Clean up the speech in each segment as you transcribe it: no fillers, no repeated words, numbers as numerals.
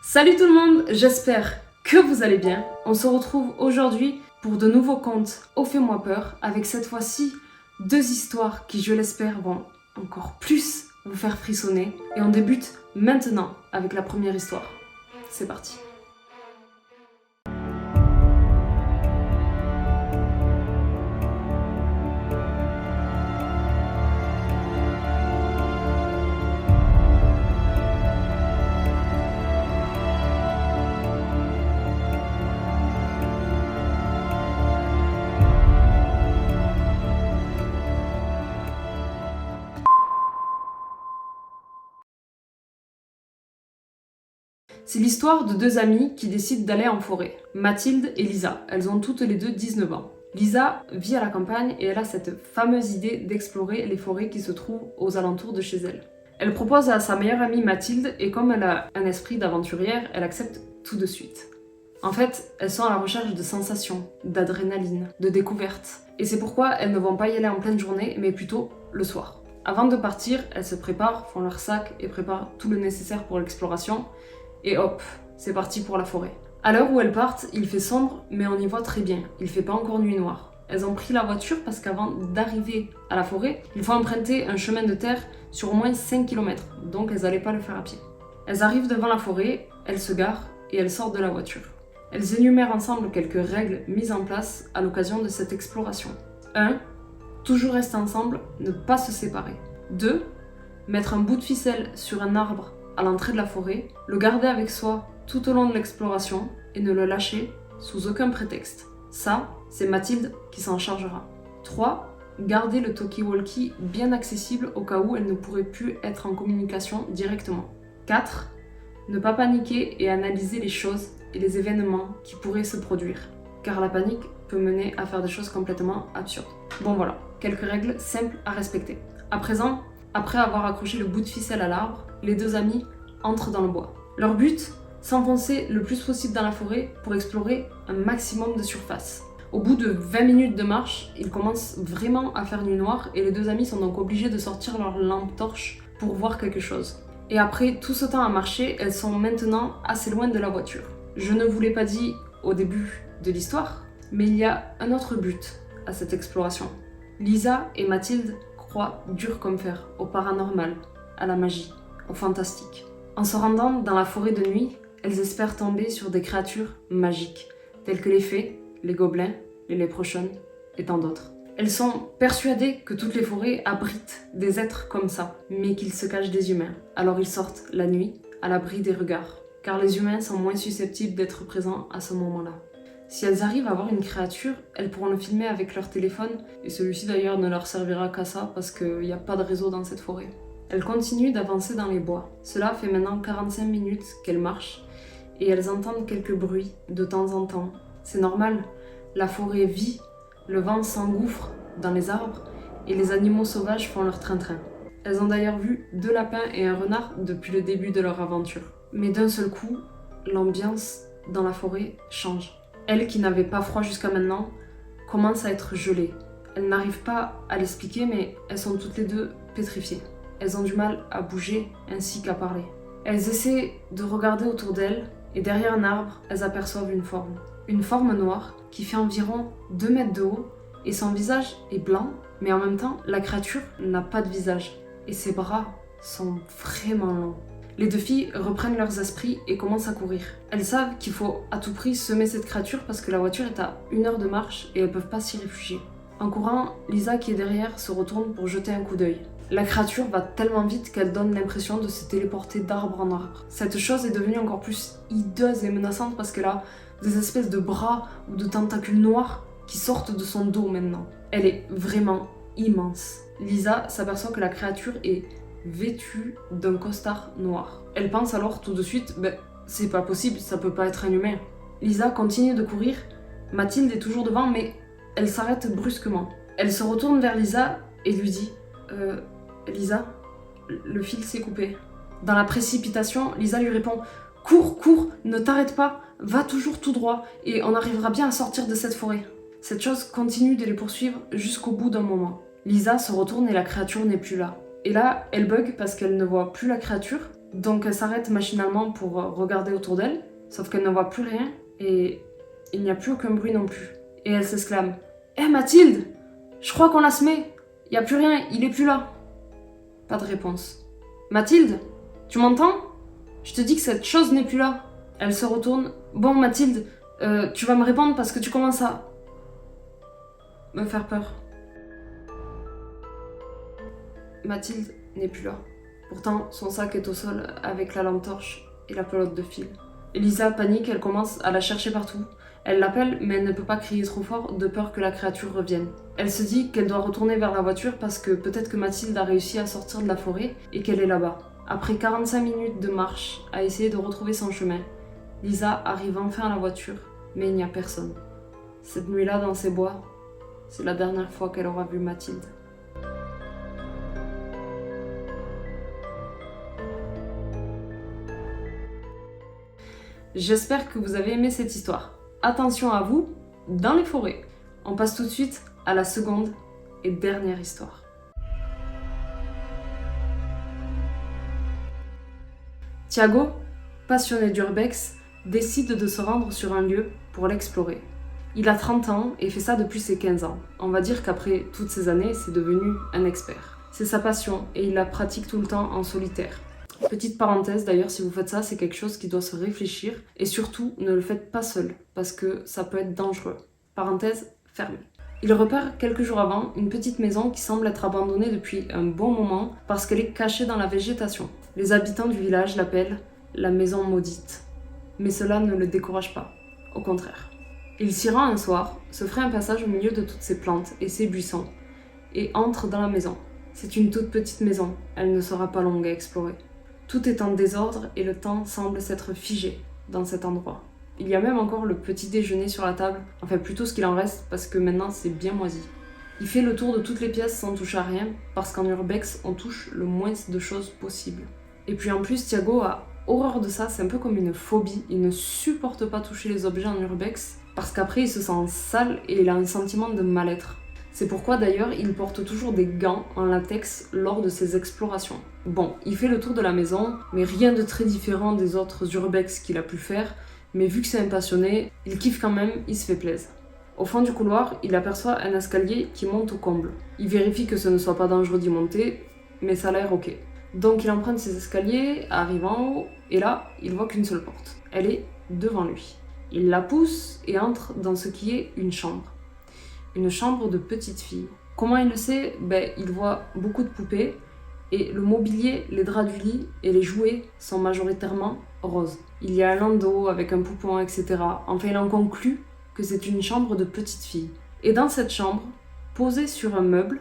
Salut tout le monde, j'espère que vous allez bien. On se retrouve aujourd'hui pour de nouveaux contes au Fais-moi peur, avec cette fois-ci 2 histoires qui, je l'espère, vont encore plus vous faire frissonner. Et on débute maintenant avec la première histoire. C'est parti. C'est l'histoire de 2 amies qui décident d'aller en forêt. Mathilde et Lisa, elles ont toutes les deux 19 ans. Lisa vit à la campagne et elle a cette fameuse idée d'explorer les forêts qui se trouvent aux alentours de chez elle. Elle propose à sa meilleure amie Mathilde et comme elle a un esprit d'aventurière, elle accepte tout de suite. En fait, elles sont à la recherche de sensations, d'adrénaline, de découvertes. Et c'est pourquoi elles ne vont pas y aller en pleine journée, mais plutôt le soir. Avant de partir, elles se préparent, font leur sac et préparent tout le nécessaire pour l'exploration. Et hop, c'est parti pour la forêt. À l'heure où elles partent, il fait sombre, mais on y voit très bien. Il fait pas encore nuit noire. Elles ont pris la voiture parce qu'avant d'arriver à la forêt, il faut emprunter un chemin de terre sur au moins 5 km, donc elles n'allaient pas le faire à pied. Elles arrivent devant la forêt, elles se garent et elles sortent de la voiture. Elles énumèrent ensemble quelques règles mises en place à l'occasion de cette exploration. 1. Toujours rester ensemble, ne pas se séparer. 2. Mettre un bout de ficelle sur un arbre à l'entrée de la forêt, le garder avec soi tout au long de l'exploration et ne le lâcher sous aucun prétexte. Ça, c'est Mathilde qui s'en chargera. 3. Garder le talkie-walkie bien accessible au cas où elle ne pourrait plus être en communication directement. 4. Ne pas paniquer et analyser les choses et les événements qui pourraient se produire, car la panique peut mener à faire des choses complètement absurdes. Bon voilà, quelques règles simples à respecter. À présent, après avoir accroché le bout de ficelle à l'arbre, les 2 amies entrent dans le bois. Leur but, s'enfoncer le plus possible dans la forêt pour explorer un maximum de surface. Au bout de 20 minutes de marche, il commence vraiment à faire nuit noire et les 2 amies sont donc obligées de sortir leur lampe torche pour voir quelque chose. Et après tout ce temps à marcher, elles sont maintenant assez loin de la voiture. Je ne vous l'ai pas dit au début de l'histoire, mais il y a un autre but à cette exploration. Lisa et Mathilde croient dur comme fer au paranormal, à la magie, au fantastique. En se rendant dans la forêt de nuit, elles espèrent tomber sur des créatures magiques, telles que les fées, les gobelins, les léprechauns et tant d'autres. Elles sont persuadées que toutes les forêts abritent des êtres comme ça, mais qu'ils se cachent des humains. Alors ils sortent la nuit, à l'abri des regards, car les humains sont moins susceptibles d'être présents à ce moment-là. Si elles arrivent à voir une créature, elles pourront le filmer avec leur téléphone, et celui-ci d'ailleurs ne leur servira qu'à ça parce qu'il n'y a pas de réseau dans cette forêt. Elles continuent d'avancer dans les bois. Cela fait maintenant 45 minutes qu'elles marchent, et elles entendent quelques bruits de temps en temps. C'est normal, la forêt vit, le vent s'engouffre dans les arbres, et les animaux sauvages font leur train-train. Elles ont d'ailleurs vu 2 lapins et un renard depuis le début de leur aventure. Mais d'un seul coup, l'ambiance dans la forêt change. Elles qui n'avaient pas froid jusqu'à maintenant commencent à être gelées. Elles n'arrivent pas à l'expliquer, mais elles sont toutes les 2 pétrifiées. Elles ont du mal à bouger ainsi qu'à parler. Elles essaient de regarder autour d'elles et derrière un arbre, elles aperçoivent une forme. Une forme noire qui fait environ 2 mètres de haut et son visage est blanc, mais en même temps, la créature n'a pas de visage et ses bras sont vraiment longs. Les 2 filles reprennent leurs esprits et commencent à courir. Elles savent qu'il faut à tout prix semer cette créature parce que la voiture est à 1 heure de marche et elles peuvent pas s'y réfugier. En courant, Lisa qui est derrière se retourne pour jeter un coup d'œil. La créature va tellement vite qu'elle donne l'impression de se téléporter d'arbre en arbre. Cette chose est devenue encore plus hideuse et menaçante parce qu'elle a des espèces de bras ou de tentacules noirs qui sortent de son dos maintenant. Elle est vraiment immense. Lisa s'aperçoit que la créature est vêtue d'un costard noir. Elle pense alors tout de suite, c'est pas possible, ça peut pas être un humain. Lisa continue de courir, Mathilde est toujours devant mais elle s'arrête brusquement. Elle se retourne vers Lisa et lui dit Lisa, le fil s'est coupé. Dans la précipitation, Lisa lui répond cours, cours, ne t'arrête pas, va toujours tout droit et on arrivera bien à sortir de cette forêt. Cette chose continue de les poursuivre jusqu'au bout d'un moment. Lisa se retourne et la créature n'est plus là. Et là, elle bug parce qu'elle ne voit plus la créature. Donc elle s'arrête machinalement pour regarder autour d'elle, sauf qu'elle ne voit plus rien et il n'y a plus aucun bruit non plus. Et elle s'exclame « Hé Mathilde, je crois qu'on l'a semé. Il n'y a plus rien, il est plus là. » Pas de réponse. « Mathilde, tu m'entends ? Je te dis que cette chose n'est plus là. » Elle se retourne. « Bon Mathilde, tu vas me répondre parce que tu commences à me faire peur. » Mathilde n'est plus là. Pourtant, son sac est au sol avec la lampe torche et la pelote de fil. Lisa panique, elle commence à la chercher partout. Elle l'appelle, mais elle ne peut pas crier trop fort de peur que la créature revienne. Elle se dit qu'elle doit retourner vers la voiture parce que peut-être que Mathilde a réussi à sortir de la forêt et qu'elle est là-bas. Après 45 minutes de marche à essayer de retrouver son chemin, Lisa arrive enfin à la voiture, mais il n'y a personne. Cette nuit-là, dans ces bois, c'est la dernière fois qu'elle aura vu Mathilde. J'espère que vous avez aimé cette histoire. Attention à vous, dans les forêts. On passe tout de suite à la seconde et dernière histoire. Thiago, passionné d'urbex, décide de se rendre sur un lieu pour l'explorer. Il a 30 ans et fait ça depuis ses 15 ans. On va dire qu'après toutes ces années, c'est devenu un expert. C'est sa passion et il la pratique tout le temps en solitaire. Petite parenthèse d'ailleurs, si vous faites ça, c'est quelque chose qui doit se réfléchir et surtout ne le faites pas seul parce que ça peut être dangereux. Parenthèse fermée. Il repère quelques jours avant une petite maison qui semble être abandonnée depuis un bon moment parce qu'elle est cachée dans la végétation. Les habitants du village l'appellent la maison maudite. Mais cela ne le décourage pas, au contraire. Il s'y rend un soir, se ferait un passage au milieu de toutes ces plantes et ces buissons et entre dans la maison. C'est une toute petite maison, elle ne sera pas longue à explorer. Tout est en désordre et le temps semble s'être figé dans cet endroit. Il y a même encore le petit déjeuner sur la table, enfin plutôt ce qu'il en reste parce que maintenant c'est bien moisi. Il fait le tour de toutes les pièces sans toucher à rien parce qu'en urbex on touche le moins de choses possible. Et puis en plus Thiago a horreur de ça, c'est un peu comme une phobie, il ne supporte pas toucher les objets en urbex parce qu'après il se sent sale et il a un sentiment de mal-être. C'est pourquoi d'ailleurs il porte toujours des gants en latex lors de ses explorations. Bon, il fait le tour de la maison, mais rien de très différent des autres urbex qu'il a pu faire, mais vu que c'est un passionné, il kiffe quand même, il se fait plaisir. Au fond du couloir, il aperçoit un escalier qui monte au comble. Il vérifie que ce ne soit pas dangereux d'y monter, mais ça a l'air ok. Donc il emprunte ses escaliers, arrive en haut, et là, il voit qu'une seule porte. Elle est devant lui. Il la pousse et entre dans ce qui est une chambre. Une chambre de petite fille. Comment il le sait ? Il voit beaucoup de poupées et le mobilier, les draps du lit et les jouets sont majoritairement roses. Il y a un landau avec un poupon, etc. Enfin, il en conclut que c'est une chambre de petite fille. Et dans cette chambre, posé sur un meuble,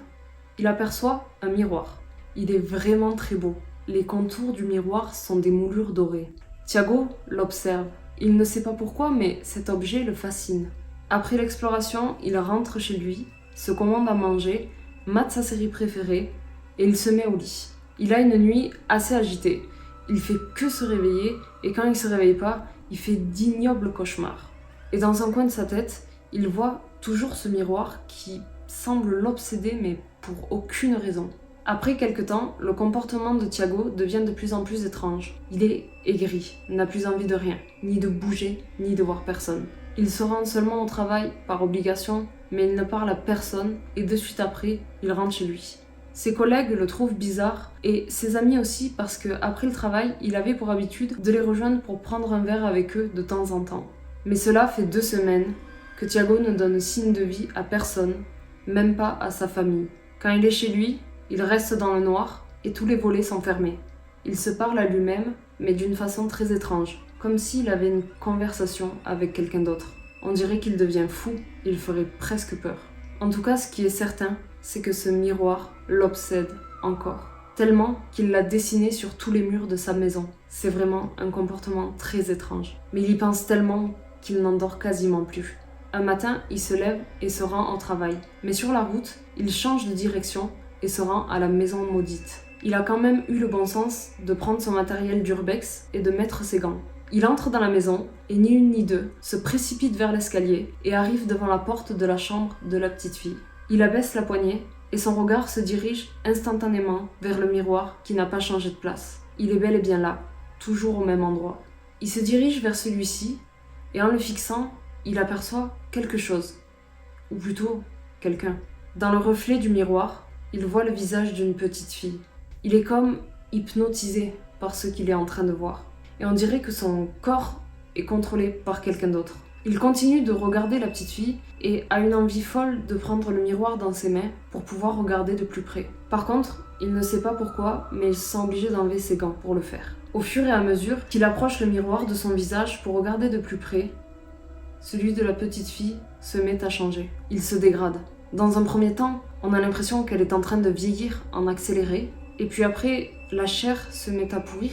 il aperçoit un miroir. Il est vraiment très beau. Les contours du miroir sont des moulures dorées. Thiago l'observe. Il ne sait pas pourquoi, mais cet objet le fascine. Après l'exploration, il rentre chez lui, se commande à manger, mate sa série préférée et il se met au lit. Il a une nuit assez agitée. Il fait que se réveiller et quand il se réveille pas, il fait d'ignobles cauchemars. Et dans un coin de sa tête, il voit toujours ce miroir qui semble l'obséder mais pour aucune raison. Après quelque temps, le comportement de Thiago devient de plus en plus étrange. Il est aigri, n'a plus envie de rien, ni de bouger, ni de voir personne. Il se rend seulement au travail par obligation, mais il ne parle à personne et de suite après, il rentre chez lui. Ses collègues le trouvent bizarre et ses amis aussi parce qu'après le travail, il avait pour habitude de les rejoindre pour prendre un verre avec eux de temps en temps. Mais cela fait 2 semaines que Thiago ne donne signe de vie à personne, même pas à sa famille. Quand il est chez lui, il reste dans le noir et tous les volets sont fermés. Il se parle à lui-même, mais d'une façon très étrange, comme s'il avait une conversation avec quelqu'un d'autre. On dirait qu'il devient fou, il ferait presque peur. En tout cas, ce qui est certain, c'est que ce miroir l'obsède encore, tellement qu'il l'a dessiné sur tous les murs de sa maison. C'est vraiment un comportement très étrange. Mais il y pense tellement qu'il n'endort quasiment plus. Un matin, il se lève et se rend au travail. Mais sur la route, il change de direction et se rend à la maison maudite. Il a quand même eu le bon sens de prendre son matériel d'urbex et de mettre ses gants. Il entre dans la maison et ni une ni deux se précipite vers l'escalier et arrive devant la porte de la chambre de la petite fille. Il abaisse la poignée et son regard se dirige instantanément vers le miroir qui n'a pas changé de place. Il est bel et bien là, toujours au même endroit. Il se dirige vers celui-ci et en le fixant, il aperçoit quelque chose, ou plutôt quelqu'un. Dans le reflet du miroir, il voit le visage d'une petite fille. Il est comme hypnotisé par ce qu'il est en train de voir. Et on dirait que son corps est contrôlé par quelqu'un d'autre. Il continue de regarder la petite fille et a une envie folle de prendre le miroir dans ses mains pour pouvoir regarder de plus près. Par contre, il ne sait pas pourquoi, mais il se sent obligé d'enlever ses gants pour le faire. Au fur et à mesure qu'il approche le miroir de son visage pour regarder de plus près, celui de la petite fille se met à changer. Il se dégrade. Dans un premier temps, on a l'impression qu'elle est en train de vieillir en accéléré, et puis après, la chair se met à pourrir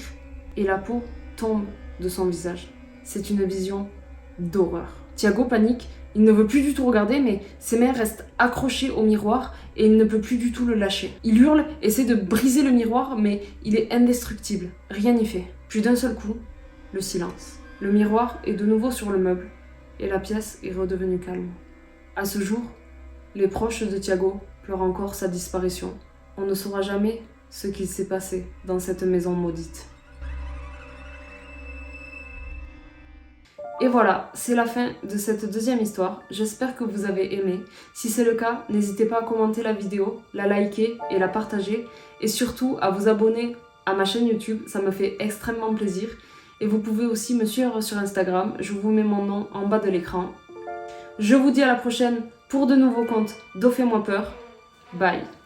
et la peau tombe de son visage. C'est une vision d'horreur. Thiago panique, il ne veut plus du tout regarder, mais ses mains restent accrochées au miroir et il ne peut plus du tout le lâcher. Il hurle, essaie de briser le miroir, mais il est indestructible. Rien n'y fait. Puis d'un seul coup, le silence. Le miroir est de nouveau sur le meuble et la pièce est redevenue calme. À ce jour, les proches de Thiago pleurent encore sa disparition. On ne saura jamais ce qu'il s'est passé dans cette maison maudite. Et voilà, c'est la fin de cette deuxième histoire. J'espère que vous avez aimé. Si c'est le cas, n'hésitez pas à commenter la vidéo, la liker et la partager. Et surtout à vous abonner à ma chaîne YouTube, ça me fait extrêmement plaisir. Et vous pouvez aussi me suivre sur Instagram, je vous mets mon nom en bas de l'écran. Je vous dis à la prochaine pour de nouveaux contes d'O Fais-moi peur. Bye.